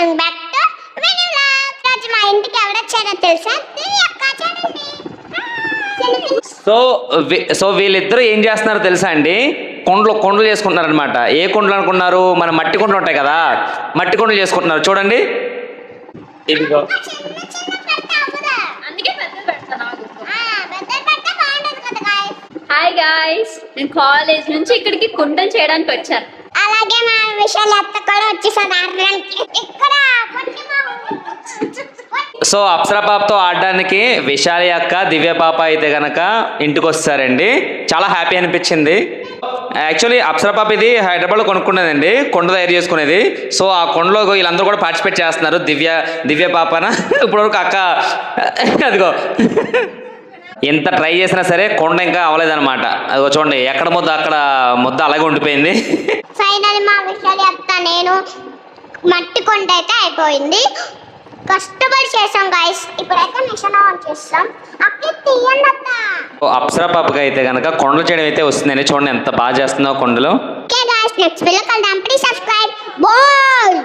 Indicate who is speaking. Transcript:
Speaker 1: Welcome back to mini vlog. రోజు మా ఇంటికి ఎవరొచ్చారో తెలుసా? దివ్య అక్క చూడండి.
Speaker 2: సో వీళ్ళిద్దరూ ఏం చేస్తున్నారో తెలుసా అండి? కొండలు చేసుకుంటున్నారు అనమాట. ఏ కొండలు అనుకున్నారు? మన మట్టి కొండలు ఉంటాయి కదా, మట్టి కొండలు చేసుకుంటున్నారు. చూడండి, ఇదిగో.
Speaker 3: హాయ్ గాయ్స్, నేను కాలేజ్ నుంచి ఇక్కడికి కుండం చేయడానికి వచ్చాను.
Speaker 1: అలాగే మా విషయాలు అత్త కూడా వచ్చేసారు. ఇక్కడ
Speaker 2: సో అప్సర పాపతో ఆడడానికి విశాలి అక్క, దివ్య పాప అయితే గనక ఇంటికి వస్తారండి. చాలా హ్యాపీ అనిపించింది. యాక్చువల్లీ అప్సర పాప ఇది హైదరాబాద్లో కొనుక్కునేదండి, కొండ తయారు చేసుకునేది. సో ఆ కొండలో వీళ్ళందరూ కూడా పార్టిసిపేట్ చేస్తున్నారు. దివ్య పాపన ఇప్పటివరకు అక్క అదిగో ఎంత ట్రై చేసినా సరే కొండ ఇంకా అవ్వలేదన్నమాట. అదిగో చూడండి, ఎక్కడ ముద్ద అక్కడ ముద్ద అలాగే ఉండిపోయింది.
Speaker 1: ఫైనల్ మా విషయాలు అత్త నేను మట్టి కొండ అయితే అయిపోయింది. కష్టపడి చేసాం గైస్. ఇప్పుడైతే మిషన్ ఆన్ చేస్తాం. అప్పుడు తీయండి అత్త.
Speaker 2: అప్సర పాపకి అయితే కనుక కొండలు చేయడం అయితే వస్తుందండి. చూడండి ఎంత బాగా చేస్తుందో కొండలు.
Speaker 1: ఓకే గైస్, నెక్స్ట్ వీడియో కలుద్దాం. Please subscribe. బాయ్.